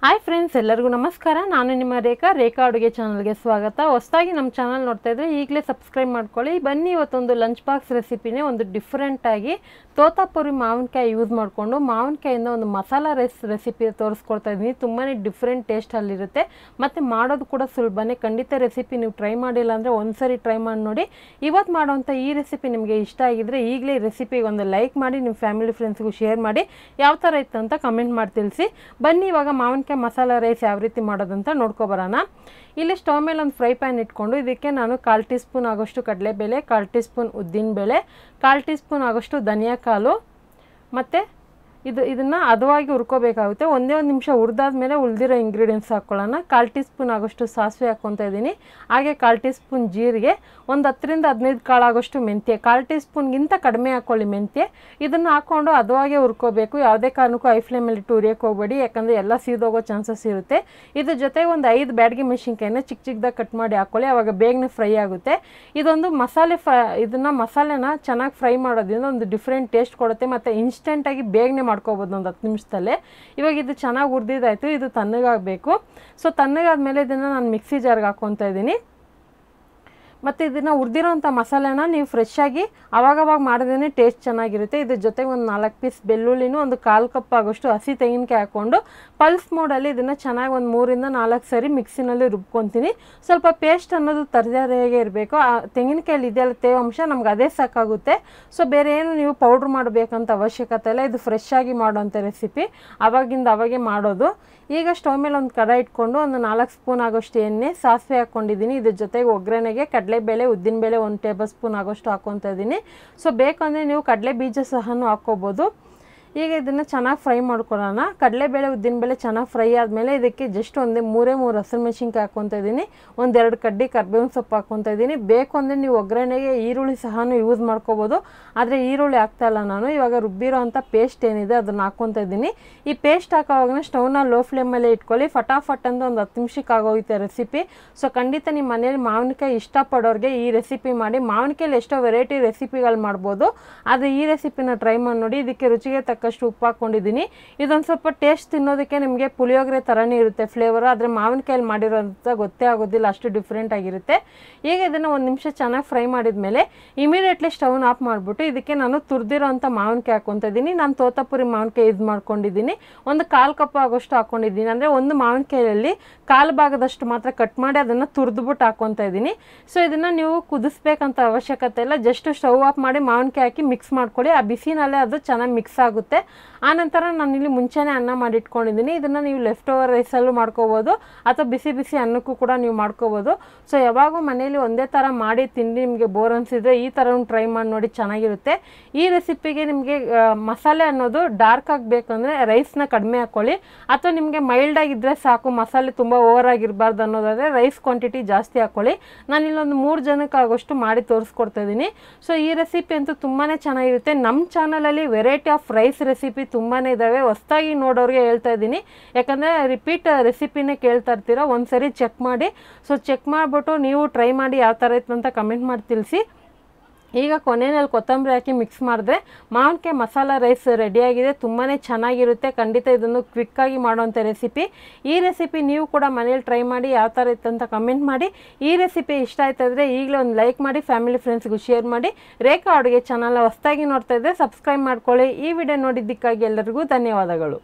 Hi friends, ಎಲ್ಲರಿಗೂ ನಮಸ್ಕಾರ. ನಾನು ನಿಮ್ಮ ರೇಖಾ ಅಡುಗೆ ಚಾನಲ್ಗೆ ಸ್ವಾಗತ. ಹೊಸದಾಗಿ ನಮ್ಮ ಚಾನಲ್ ನೋಡ್ತಾ ಇದ್ರೆ ಈಗಲೇ ಸಬ್ಸ್ಕ್ರೈಬ್ ಮಾಡ್ಕೊಳ್ಳಿ. ಬನ್ನಿ, ಇವತ್ತೊಂದು ಲಂಚ್ ಬಾಕ್ಸ್ ರೆಸಿಪಿನೇ ಒಂದು ಡಿಫ್ರೆಂಟಾಗಿ ತೋತಾಪುರಿ ಮಾವಿನಕಾಯಿ ಯೂಸ್ ಮಾಡಿಕೊಂಡು ಮಾವಿನಕಾಯಿಂದ ಒಂದು ಮಸಾಲ ರೆಸಿಪಿ ತೋರಿಸ್ಕೊಡ್ತಾ ಇದ್ದೀನಿ. ತುಂಬಾ ಡಿಫ್ರೆಂಟ್ ಟೇಸ್ಟಲ್ಲಿರುತ್ತೆ ಮತ್ತು ಮಾಡೋದು ಕೂಡ ಸುಲಭನೇ. ಖಂಡಿತ ರೆಸಿಪಿ ನೀವು ಟ್ರೈ ಮಾಡಿಲ್ಲ ಅಂದರೆ ಒಂದ್ಸರಿ ಟ್ರೈ ಮಾಡಿ ನೋಡಿ. ಇವತ್ತು ಮಾಡೋವಂಥ ಈ ರೆಸಿಪಿ ನಿಮಗೆ ಇಷ್ಟ ಆಗಿದ್ರೆ ಈಗಲೇ ಈ ರೆಸಿಪಿಗೆ ಒಂದು ಲೈಕ್ ಮಾಡಿ, ನಿಮ್ಮ ಫ್ಯಾಮಿಲಿ ಫ್ರೆಂಡ್ಸ್ಗೂ ಶೇರ್ ಮಾಡಿ, ಯಾವ ಥರ ಇತ್ತು ಅಂತ ಕಮೆಂಟ್ ಮಾಡಿ ತಿಳಿಸಿ. ಬನ್ನಿ, ಇವಾಗ ಮಾವಿನಕಾಯಿ ಮಸಾಲ ರೈಸ್ ಯಾವ ರೀತಿ ಮಾಡೋದಂತ ನೋಡ್ಕೊಬರೋಣ. ಇಲ್ಲಿ ಸ್ಟವ್ ಮೇಲೆ ಒಂದು ಫ್ರೈ ಪ್ಯಾನ್ ಇಟ್ಕೊಂಡು ಇದಕ್ಕೆ ನಾನು 1/4 ಟೀ ಸ್ಪೂನ್ ಆಗೋಷ್ಟು ಕಡಲೆಬೇಳೆ, 1/4 ಟೀ ಸ್ಪೂನ್ ಉದ್ದಿನಬೇಳೆ, 1/4 ಟೀ ಸ್ಪೂನ್ ಆಗೋಷ್ಟು ಧನಿಯಾ ಕಾಳು ಮತ್ತು ಇದನ್ನು ಹದವಾಗಿ ಹುರ್ಕೋಬೇಕಾಗುತ್ತೆ. ಒಂದೇ ಒಂದು ನಿಮಿಷ ಹುರಿದಾದ್ಮೇಲೆ ಉಳಿದಿರೋ ಇಂಗ್ರೀಡಿಯೆಂಟ್ಸ್ ಹಾಕ್ಕೊಳ್ಳೋಣ. 1/4 ಟೀ ಸ್ಪೂನ್ ಆಗೋಷ್ಟು ಸಾಸಿವೆ ಹಾಕ್ಕೊತಾ ಇದ್ದೀನಿ. ಹಾಗೆ 1/4 ಟೀ ಸ್ಪೂನ್ ಜೀರಿಗೆ, ಒಂದು 10 ರಿಂದ 15 ಕಾಳು ಆಗೋಷ್ಟು ಮೆಂತ್ಯ, 1/4 ಟೀ ಸ್ಪೂನ್ಗಿಂತ ಕಡಿಮೆ ಹಾಕ್ಕೊಳ್ಳಿ ಮೆಂತ್ಯ. ಇದನ್ನು ಹಾಕ್ಕೊಂಡು ಹದವಾಗಿ ಹುರ್ಕೋಬೇಕು. ಯಾವುದೇ ಕಾರಣಕ್ಕೂ ಹೈ ಫ್ಲೇಮಲ್ಲಿ ಇಟ್ಟು ಹುರಿಯೋಕ್ಕೆ ಹೋಗಬೇಡಿ, ಯಾಕಂದರೆ ಎಲ್ಲ ಸೀದೋಗೋ ಚಾನ್ಸಸ್ ಇರುತ್ತೆ. ಇದ್ರ ಜೊತೆಗೆ ಒಂದು 5 ಬ್ಯಾಡಗಿ ಮೆಣಸಿನ್ಕಾಯಿನ ಚಿಕ್ಕ ಚಿಕ್ಕದಾಗಿ ಕಟ್ ಮಾಡಿ ಹಾಕ್ಕೊಳ್ಳಿ, ಆವಾಗ ಬೇಗನೆ ಫ್ರೈ ಆಗುತ್ತೆ. ಇದೊಂದು ಮಸಾಲೆನ ಚೆನ್ನಾಗಿ ಫ್ರೈ ಮಾಡೋದ್ರಿಂದ ಒಂದು ಡಿಫ್ರೆಂಟ್ ಟೇಸ್ಟ್ ಕೊಡುತ್ತೆ ಮತ್ತು ಇನ್ಸ್ಟೆಂಟಾಗಿ ಬೇಗನೆ ಮಾಡ್ಕೋಬೋದು ಒಂದು 10 ನಿಮಿಷದಲ್ಲೇ. ಇವಾಗ ಇದು ಚೆನ್ನಾಗಿ ಹುರಿದಿದ್ದಾಯಿತು, ಇದು ತಣ್ಣಗಾಗಬೇಕು. ಸೊ ತಣ್ಣಗಾದ್ಮೇಲೆ ಇದನ್ನು ನಾನು ಮಿಕ್ಸಿ ಜಾರ್ಗೆ ಹಾಕ್ಕೊತಾ ಇದ್ದೀನಿ. ಮತ್ತು ಇದನ್ನು ಹುರಿದಿರೋಂಥ ಮಸಾಲೆನ ನೀವು ಫ್ರೆಶ್ಶಾಗಿ ಅವಾಗವಾಗ ಮಾಡಿದ್ರೇ ಟೇಸ್ಟ್ ಚೆನ್ನಾಗಿರುತ್ತೆ. ಇದ್ರ ಜೊತೆಗೆ ಒಂದು 4 ಪೀಸ್ ಬೆಳ್ಳುಳ್ಳಿನೂ, ಒಂದು 1/4 ಕಪ್ ಆಗೋಷ್ಟು ಹಸಿ ತೆಂಗಿನಕಾಯಿ ಹಾಕ್ಕೊಂಡು ಪಲ್ಸ್ ಮೋಡಲ್ಲಿ ಇದನ್ನು ಚೆನ್ನಾಗಿ ಒಂದು 3 ರಿಂದ 4 ಸರಿ ಮಿಕ್ಸಿನಲ್ಲಿ ರುಬ್ಕೊತೀನಿ. ಸ್ವಲ್ಪ ಪೇಸ್ಟ್ ಅನ್ನೋದು ತರಕಾರಿಗೆ ಇರಬೇಕು. ಆ ತೆಂಗಿನಕಾಯಲ್ಲಿ ಇದೆಯಲ್ಲ ತೇವಾಂಶ, ನಮ್ಗೆ ಅದೇ ಸಾಕಾಗುತ್ತೆ. ಸೊ ಬೇರೆ ಏನು ನೀವು ಪೌಡ್ರ್ ಮಾಡಬೇಕಂತ ಅವಶ್ಯಕತೆ ಇಲ್ಲ. ಇದು ಫ್ರೆಶ್ಶಾಗಿ ಮಾಡೋವಂಥ ರೆಸಿಪಿ, ಅವಾಗಿಂದ ಅವಾಗೆ ಮಾಡೋದು. ಈಗ ಸ್ಟವ್ ಮೇಲೆ ಒಂದು ಕಡಾಯಿ ಇಟ್ಕೊಂಡು ಒಂದು 4 ಸ್ಪೂನ್ ಆಗೋಷ್ಟು ಎಣ್ಣೆ, ಸಾಸಿವೆ ಹಾಕ್ಕೊಂಡಿದ್ದೀನಿ. ಇದ್ರ ಜೊತೆಗೆ ಒಗ್ಗರಣೆಗೆ ಕಡಲೆಬೇಳೆ, ಉದ್ದಿನಬೇಳೆ 1 ಟೇಬಲ್ ಸ್ಪೂನ್ ಆಗೋಷ್ಟು ಹಾಕ್ಕೊತಾ ಇದ್ದೀನಿ. ಸೊ ಬೇಕಂದರೆ ನೀವು ಕಡಲೆ ಬೀಜ ಸಹ ಹಾಕ್ಕೋಬೋದು. ಈಗ ಇದನ್ನು ಚೆನ್ನಾಗಿ ಫ್ರೈ ಮಾಡ್ಕೊಳ್ಳೋಣ. ಕಡಲೆಬೇಳೆ, ಉದ್ದಿನಬೇಳೆ ಚೆನ್ನಾಗಿ ಫ್ರೈ ಆದಮೇಲೆ ಇದಕ್ಕೆ ಜಸ್ಟ್ ಒಂದೇ 3 ಹಸಿರು ಮೆಣಸಿನ್ಕಾಯಿ ಹಾಕ್ಕೊತಾ ಇದ್ದೀನಿ. 1-2 ಕಡ್ಡಿ ಕರ್ಬೇವಿನ ಸೊಪ್ಪು ಹಾಕ್ಕೊತಾ ಇದ್ದೀನಿ. ಬೇಕು ಅಂದರೆ ನೀವು ಒಗ್ಗರಣೆಗೆ ಈರುಳ್ಳಿ ಸಹ ಯೂಸ್ ಮಾಡ್ಕೋಬೋದು, ಆದರೆ ಈರುಳ್ಳಿ ಹಾಕ್ತಾಯಿಲ್ಲ ನಾನು. ಇವಾಗ ರುಬ್ಬಿರೋ ಅಂಥ ಪೇಸ್ಟ್ ಏನಿದೆ ಅದನ್ನು ಹಾಕ್ಕೊತಾ ಇದ್ದೀನಿ. ಈ ಪೇಸ್ಟ್ ಹಾಕೋವಾಗ ಸ್ಟವ್ನ ಲೋ ಫ್ಲೇಮಲ್ಲೇ ಇಟ್ಕೊಳ್ಳಿ. ಫಟಾಫಟ್ ಅಂತ ಒಂದು 10 ನಿಮಿಷಕ್ಕೆ ಆಗೋಗುತ್ತೆ ರೆಸಿಪಿ. ಸೊ ಖಂಡಿತ ನಿಮ್ಮ ಮನೇಲಿ ಮಾವಿನಕಾಯಿ ಇಷ್ಟಪಡೋರಿಗೆ ಈ ರೆಸಿಪಿ ಮಾಡಿ. ಮಾವಿನಕಾಯಲ್ಲಿ ಎಷ್ಟೋ ವೆರೈಟಿ ರೆಸಿಪಿಗಳು ಮಾಡ್ಬೋದು, ಆದರೆ ಈ ರೆಸಿಪಿನ ಟ್ರೈ ಮಾಡಿ ನೋಡಿ. ಇದಕ್ಕೆ ರುಚಿಗೆ ತಕ್ಕಷ್ಟು ಉಪ್ಪು ಹಾಕ್ಕೊಂಡಿದ್ದೀನಿ. ಇದೊಂದು ಸ್ವಲ್ಪ ಟೇಸ್ಟ್ ತಿನ್ನೋದಕ್ಕೆ ನಿಮಗೆ ಪುಳಿಯೋಗರೆ ಥರನೇ ಇರುತ್ತೆ ಫ್ಲೇವರ್, ಆದರೆ ಮಾವಿನಕಾಯಲ್ಲಿ ಮಾಡಿರೋಂಥ ಗೊತ್ತೇ ಆಗೋದಿಲ್ಲ, ಅಷ್ಟು ಡಿಫ್ರೆಂಟ್ ಆಗಿರುತ್ತೆ. ಈಗ ಇದನ್ನು 1 ನಿಮಿಷ ಚೆನ್ನಾಗಿ ಫ್ರೈ ಮಾಡಿದ ಮೇಲೆ ಇಮಿಡಿಯೇಟ್ಲಿ ಸ್ಟವ್ನ ಆಫ್ ಮಾಡಿಬಿಟ್ಟು ಇದಕ್ಕೆ ನಾನು ತುರಿದಿರೋ ಅಂಥ ಮಾವಿನಕಾಯಿ ಹಾಕ್ಕೊತಾ ಇದ್ದೀನಿ. ನಾನು ತೋತಾಪುರಿ ಮಾವಿನಕಾಯಿ ಯೂಸ್ ಮಾಡ್ಕೊಂಡಿದ್ದೀನಿ. ಒಂದು 1/4 ಕಪ್ ಆಗೋಷ್ಟು ಹಾಕ್ಕೊಂಡಿದ್ದೀನಿ. ಅಂದರೆ ಒಂದು ಮಾವಿನಕಾಯಲ್ಲಿ 1/4 ಭಾಗದಷ್ಟು ಮಾತ್ರ ಕಟ್ ಮಾಡಿ ಅದನ್ನು ತುರಿದ್ಬಿಟ್ಟು ಹಾಕ್ಕೊತಾ ಇದ್ದೀನಿ. ಸೊ ಇದನ್ನು ನೀವು ಕುದಿಸ್ಬೇಕಂತ ಅವಶ್ಯಕತೆ ಇಲ್ಲ, ಜಸ್ಟ್ ಸ್ಟವ್ ಆಫ್ ಮಾಡಿ ಮಾವಿನಕಾಯಿ ಹಾಕಿ ಮಿಕ್ಸ್ ಮಾಡ್ಕೊಳ್ಳಿ. ಆ ಬಿಸಿನಲ್ಲೇ ಅದು ಚೆನ್ನಾಗಿ ಮಿಕ್ಸ್ ಆಗುತ್ತೆ. ಆನಂತರ ನಾನಿಲ್ಲಿ ಮುಂಚೆನೇ ಅನ್ನ ಮಾಡಿಟ್ಕೊಂಡಿದ್ದೀನಿ. ಇದನ್ನು ನೀವು ಲೆಫ್ಟ್ ಓವರ್ ರೈಸಲ್ಲೂ ಮಾಡ್ಕೋಬೋದು ಅಥವಾ ಬಿಸಿ ಬಿಸಿ ಅನ್ನಕ್ಕೂ ಕೂಡ ನೀವು ಮಾಡ್ಕೋಬೋದು. ಸೊ ಯಾವಾಗೂ ಮನೇಲಿ ಒಂದೇ ಥರ ಮಾಡಿ ತಿಂಡಿ ನಿಮಗೆ ಬೋರ್ ಅನಿಸಿದ್ರೆ ಈ ಥರ ಟ್ರೈ ಮಾಡಿ ನೋಡಿ, ಚೆನ್ನಾಗಿರುತ್ತೆ. ಈ ರೆಸಿಪಿಗೆ ನಿಮಗೆ ಮಸಾಲೆ ಅನ್ನೋದು ಡಾರ್ಕ್ ಆಗಬೇಕಂದ್ರೆ ರೈಸ್ನ ಕಡಿಮೆ ಹಾಕ್ಕೊಳ್ಳಿ, ಅಥವಾ ನಿಮಗೆ ಮೈಲ್ಡಾಗಿದ್ದರೆ ಸಾಕು, ಮಸಾಲೆ ತುಂಬ ಓವರ್ ಆಗಿರಬಾರ್ದು ಅನ್ನೋದಾದರೆ ರೈಸ್ ಕ್ವಾಂಟಿಟಿ ಜಾಸ್ತಿ ಹಾಕ್ಕೊಳ್ಳಿ. ನಾನಿಲ್ಲೊಂದು 3 ಜನಕ್ಕೆ ಆಗೋಷ್ಟು ಮಾಡಿ ತೋರಿಸ್ಕೊಡ್ತಾ ಇದ್ದೀನಿ. ಸೊ ಈ ರೆಸಿಪಿ ಅಂತೂ ತುಂಬಾ ಚೆನ್ನಾಗಿರುತ್ತೆ. ನಮ್ಮ ಚಾನಲಲ್ಲಿ ವೆರೈಟಿ ಆಫ್ ರೈಸ್ ರೆಸಿಪಿ ತುಂಬಾ ಇದ್ದಾವೆ. ಹೊಸದಾಗಿ ನೋಡೋರಿಗೆ ಹೇಳ್ತಾ ಇದ್ದೀನಿ, ಯಾಕಂದರೆ ರಿಪೀಟ್ ರೆಸಿಪಿನೇ ಕೇಳ್ತಾ ಇರ್ತೀರ. ಒಂದ್ಸರಿ ಚೆಕ್ ಮಾಡಿ. ಸೊ ಚೆಕ್ ಮಾಡಿಬಿಟ್ಟು ನೀವು ಟ್ರೈ ಮಾಡಿ ಯಾವ ಥರ ಇತ್ತು ಅಂತ ಕಮೆಂಟ್ ಮಾಡಿ ತಿಳಿಸಿ. ಈಗ ಕೊನೆಯಲ್ಲಿ ಕೊತ್ತಂಬರಿ ಹಾಕಿ ಮಿಕ್ಸ್ ಮಾಡಿದ್ರೆ ಮಾವಿನಕಾಯಿ ಮಸಾಲ ರೈಸ್ ರೆಡಿಯಾಗಿದೆ. ತುಂಬಾ ಚೆನ್ನಾಗಿರುತ್ತೆ. ಖಂಡಿತ ಇದನ್ನು ಕ್ವಿಕ್ಕಾಗಿ ಮಾಡೋವಂಥ ರೆಸಿಪಿ. ಈ ರೆಸಿಪಿ ನೀವು ಕೂಡ ಮನೇಲಿ ಟ್ರೈ ಮಾಡಿ ಯಾವ ಥರ ಇತ್ತು ಅಂತ ಕಮೆಂಟ್ ಮಾಡಿ. ಈ ರೆಸಿಪಿ ಇಷ್ಟ ಆಯ್ತಾಯಿದ್ರೆ ಈಗಲೇ ಒಂದು ಲೈಕ್ ಮಾಡಿ, ಫ್ಯಾಮಿಲಿ ಫ್ರೆಂಡ್ಸ್ಗೂ ಶೇರ್ ಮಾಡಿ. ರೇಖಾ ಅಡುಗೆ ಚಾನಲ್ ಹೊಸದಾಗಿ ನೋಡ್ತಾ ಇದ್ದರೆ ಸಬ್ಸ್ಕ್ರೈಬ್ ಮಾಡ್ಕೊಳ್ಳಿ. ಈ ವಿಡಿಯೋ ನೋಡಿದ್ದಕ್ಕಾಗಿ ಎಲ್ಲರಿಗೂ ಧನ್ಯವಾದಗಳು.